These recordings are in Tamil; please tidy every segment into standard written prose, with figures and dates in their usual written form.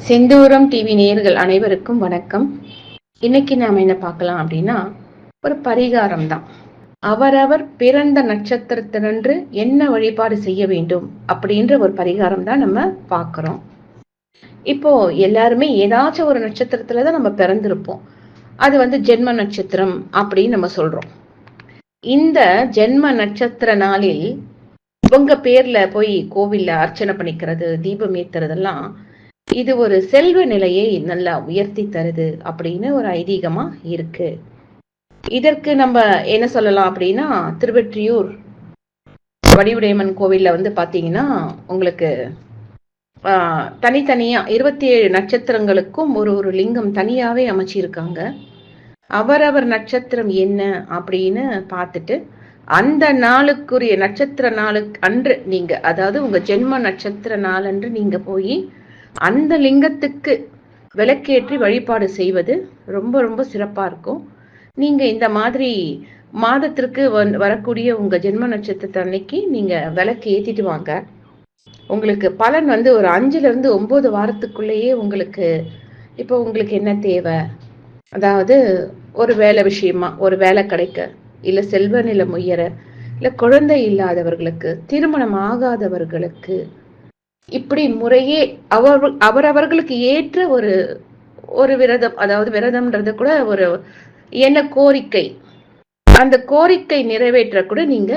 செந்தூரம் டிவி நேயர்கள் அனைவருக்கும் வணக்கம். இன்னைக்கு நாம என்ன பார்க்கலாம் அப்படின்னா, ஒரு பரிகாரம் தான். அவரவர் பிறந்த நட்சத்திரத்தினன்று என்ன வழிபாடு செய்ய வேண்டும் அப்படின்ற ஒரு பரிகாரம் தான் நம்ம பார்க்கிறோம். இப்போ எல்லாருமே ஏதாச்சும் ஒரு நட்சத்திரத்துலதான் நம்ம பிறந்திருப்போம். அது ஜென்ம நட்சத்திரம் அப்படின்னு நம்ம சொல்றோம். இந்த ஜென்ம நட்சத்திர நாளில் உங்க பேர்ல போய் கோவில்ல அர்ச்சனை பண்ணிக்கிறது, தீபம் ஏத்துறதெல்லாம் இது ஒரு செல்வ நிலையை நல்லா உயர்த்தி தருது அப்படின்னு ஒரு ஐதீகமா இருக்கு. இதற்கு நம்ம என்ன சொல்லலாம் அப்படின்னா, திருவெற்றியூர் வடிவுடையம்மன் கோவில்ல பாத்தீங்கன்னா உங்களுக்கு தனித்தனியா 27 நட்சத்திரங்களுக்கும் ஒரு ஒரு லிங்கம் தனியாவே அமைச்சிருக்காங்க. அவரவர் நட்சத்திரம் என்ன அப்படின்னு பார்த்துட்டு அந்த நாளுக்குரிய நட்சத்திர நாளுக்கு அன்று நீங்க, அதாவது உங்க ஜென்ம நட்சத்திர நாள் அன்று நீங்க போய் அந்த லிங்கத்துக்கு விளக்கேற்றி வழிபாடு செய்வது ரொம்ப ரொம்ப சிறப்பா இருக்கும். நீங்க இந்த மாதிரி மாதத்திற்கு வரக்கூடிய உங்க ஜென்ம நட்சத்திரத்தை அன்னைக்கு நீங்க விளக்கு ஏத்திட்டு வாங்க. உங்களுக்கு பலன் ஒரு 5ல இருந்து 9 வாரத்துக்குள்ளேயே உங்களுக்கு இப்போ உங்களுக்கு என்ன தேவை, அதாவது ஒரு வேலை விஷயமா ஒரு வேலை கிடைக்க, இல்ல செல்வ நிலம் உயர, இல்ல குழந்தை இல்லாதவர்களுக்கு, திருமணம் ஆகாதவர்களுக்கு, இப்படி முறையே அவரவர்களுக்கு ஏற்ற ஒரு ஒரு விரதம், அதாவது விரதம்ன்றது கூட ஒரு என்ன கோரிக்கை, அந்த கோரிக்கை நிறைவேற்ற கூட நீங்க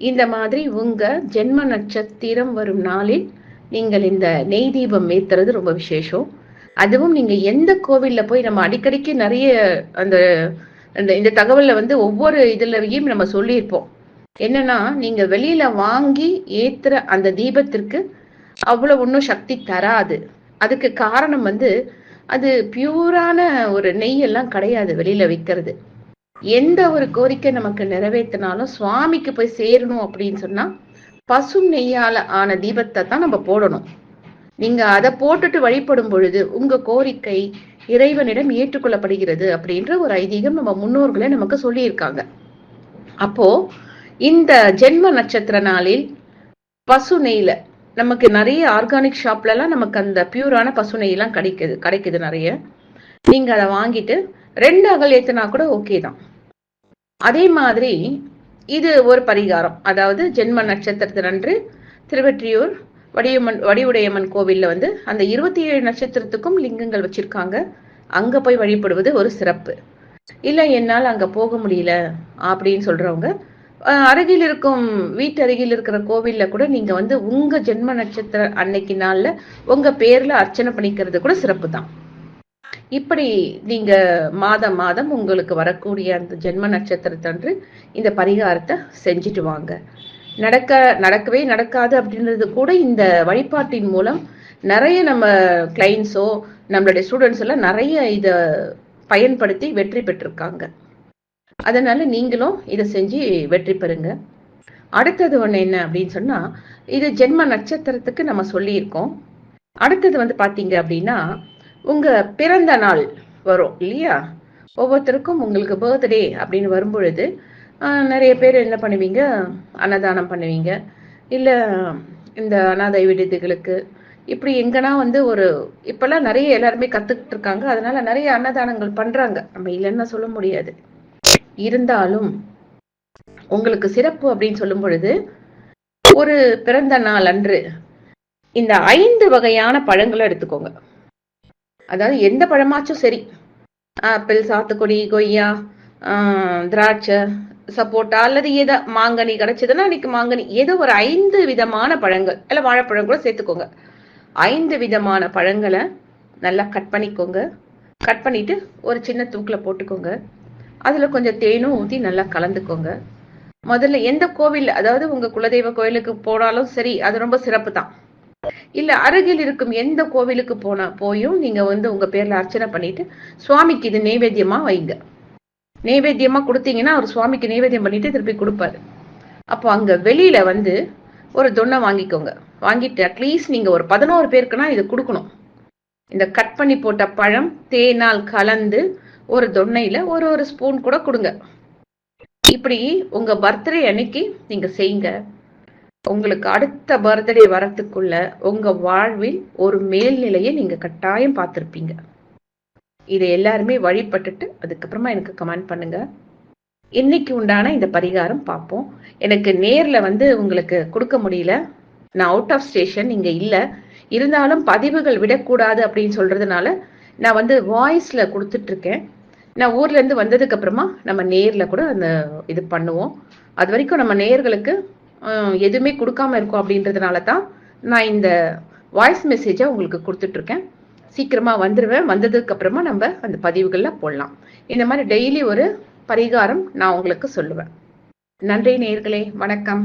இந்த மாதிரி உங்க ஜென்ம நட்சத்திரம் வரும் நாளில் நீங்கள் இந்த நெய் தீபம் ஏத்துறது ரொம்ப விசேஷம். அதுவும் நீங்க எந்த கோவில்ல போய், நம்ம அடிக்கடிக்கு நிறைய அந்த இந்த தகவல்ல ஒவ்வொரு இதுலயும் நம்ம சொல்லியிருப்போம். என்னன்னா, நீங்க வெளியில வாங்கி ஏத்துற அந்த தீபத்திற்கு அவ்வளவு ஒன்றும் சக்தி தராது. அதுக்கு காரணம் அது பியூரான ஒரு நெய் எல்லாம் கிடையாது வெளியில விற்கிறது. எந்த ஒரு கோரிக்கை நமக்கு நிறைவேற்றினாலும் சுவாமிக்கு போய் சேரணும் அப்படின்னு சொன்னா பசு நெய்யால ஆன தீபத்தை தான் நம்ம போடணும். நீங்க அதை போட்டுட்டு வழிபடும் பொழுது உங்க கோரிக்கை இறைவனிடம் ஏற்றுக்கொள்ளப்படுகிறது அப்படின்ற ஒரு ஐதீகம் நம்ம முன்னோர்களே நமக்கு சொல்லியிருக்காங்க. அப்போ இந்த ஜென்ம நட்சத்திர நாளில் பசு நெய்ல நமக்கு நிறைய ஆர்கானிக் ஷாப்ல எல்லாம் நமக்கு அந்த பியூரான பசு நெய் எல்லாம் கிடைக்குது நிறைய. நீங்க அதை வாங்கிட்டு 2 அகல் ஏத்துனா கூட ஓகே தான். அதே மாதிரி இது ஒரு பரிகாரம். அதாவது ஜென்ம நட்சத்திரத்தினன்று திருவெற்றியூர் வடிவுடையம்மன் கோவில்ல அந்த 27 நட்சத்திரத்துக்கும் லிங்கங்கள் வச்சிருக்காங்க. அங்க போய் வழிபடுவது ஒரு சிறப்பு. இல்ல என்னால் அங்க போக முடியல அப்படின்னு சொல்றவங்க அருகில் இருக்கும் வீட்டு அருகில் இருக்கிற கோவில்ல கூட நீங்க உங்க ஜென்ம நட்சத்திர அன்னைக்கு நாள்ல உங்க பேர்ல அர்ச்சனை பண்ணிக்கிறது கூட சிறப்பு தான். இப்படி நீங்க மாதம் மாதம் உங்களுக்கு வரக்கூடிய அந்த ஜென்ம நட்சத்திரத்தன்று இந்த பரிகாரத்தை செஞ்சுட்டு வாங்க. நடக்கவே நடக்காது அப்படின்றது கூட இந்த வழிபாட்டின் மூலம் நிறைய நம்ம கிளைண்ட்ஸோ நம்மளுடைய ஸ்டூடெண்ட்ஸ் எல்லாம் நிறைய இத பயன்படுத்தி வெற்றி பெற்றிருக்காங்க. அதனால நீங்களும் இதை செஞ்சு வெற்றி பெறுங்க. அடுத்தது என்ன அப்படின்னு சொன்னா, இது ஜென்ம நட்சத்திரத்துக்கு நம்ம சொல்லியிருக்கோம். அடுத்தது பாத்தீங்க அப்படின்னா, உங்க பிறந்த நாள் வரும் இல்லையா? ஒவ்வொருத்தருக்கும் உங்களுக்கு பர்த்டே அப்படின்னு வரும்பொழுது நிறைய பேர் என்ன பண்ணுவீங்க, அன்னதானம் பண்ணுவீங்க. இல்ல இந்த அனாதை விடுதிகளுக்கு இப்படி எங்கன்னா ஒரு இப்பெல்லாம் நிறைய எல்லாருமே கத்துக்கிட்டு இருக்காங்க. அதனால நிறைய அன்னதானங்கள் பண்றாங்க, நம்ம இல்லைன்னா சொல்ல முடியாது. இருந்தாலும் உங்களுக்கு சிறப்பு அப்படின்னு சொல்லும் பொழுது, ஒரு பிறந்த நாள் அன்று இந்த 5 வகையான பழங்களை எடுத்துக்கோங்க. அதாவது எந்த பழமாச்சும் சரி, ஆப்பிள், சாத்துக்குடி, கொய்யா, திராட்சை, சப்போட்டா அல்லது ஏதோ மாங்கனி கிடைச்சதுன்னா அன்னைக்கு மாங்கனி, ஏதோ ஒரு 5 விதமான பழங்கள், இல்ல வாழைப்பழம் கூட சேர்த்துக்கோங்க. 5 விதமான பழங்களை நல்லா கட் பண்ணிக்கோங்க. கட் பண்ணிட்டு ஒரு சின்ன தூக்குல போட்டுக்கோங்க. அதுல கொஞ்சம் தேனும் ஊத்தி நல்லா கலந்துக்கோங்க. முதல்ல எந்த கோவில், அதாவது உங்க குலதெய்வ கோயிலுக்கு போனாலும் சரி, அது ரொம்ப சிறப்பு தான். இல்ல அருகில் இருக்கும் எந்த கோவிலுக்கு போயும் நீங்க உங்க பேர்ல அர்ச்சனை பண்ணிட்டு சுவாமிக்கு இது நைவேத்தியமா வைங்க. நைவேத்தியமா கொடுத்தீங்கன்னா அவர் சுவாமிக்கு நைவேத்தியம் பண்ணிட்டு திருப்பி கொடுப்பாரு. அப்போ அங்க வெளியில ஒரு தொன்னை வாங்கிக்கோங்க. வாங்கிட்டு அட்லீஸ்ட் நீங்க ஒரு 11 பேருக்குன்னா இது கொடுக்கணும். இந்த கட் பண்ணி போட்ட பழம் தேனால் கலந்து ஒரு தொன்னையில ஒரு ஸ்பூன் கூட கொடுங்க. இப்படி உங்க பர்த்டே அன்னைக்கு நீங்க செய்யுங்க. உங்களுக்கு அடுத்த பர்த்டே வரத்துக்குள்ள உங்க வாழ்வில் ஒரு மேல்நிலையை நீங்க கட்டாயம் பார்த்திருப்பீங்க. இதை எல்லாருமே வழிபட்டுட்டு அதுக்கப்புறமா எனக்கு கமெண்ட் பண்ணுங்க. இன்னைக்கு உண்டான இந்த பரிகாரம் பார்ப்போம். எனக்கு நேர்ல வந்து உங்களுக்கு கொடுக்க முடியல. நான் அவுட் ஆஃப் ஸ்டேஷன், இங்க இல்ல. இருந்தாலும் பதிவுகள் விடக்கூடாது அப்படின்னு சொல்றதுனால நான் வந்து வாய்ஸ்ல கொடுத்துட்டு இருக்கேன். நான் ஊர்ல இருந்து வந்ததுக்கு அப்புறமா நம்ம நேர்ல கூட அந்த இது பண்ணுவோம். அது வரைக்கும் நம்ம நேர்களுக்கு எதுவுமே கொடுக்காம இருக்கும் அப்படின்றதுனால தான் நான் இந்த வாய்ஸ் மெசேஜை உங்களுக்கு கொடுத்துட்டு இருக்கேன். சீக்கிரமா வந்துருவேன். வந்ததுக்கு அப்புறமா நம்ம அந்த பதிவுகள்ல போடலாம். இந்த மாதிரி டெய்லி ஒரு பரிகாரம் நான் உங்களுக்கு சொல்லுவேன். நன்றி நேயர்களே, வணக்கம்.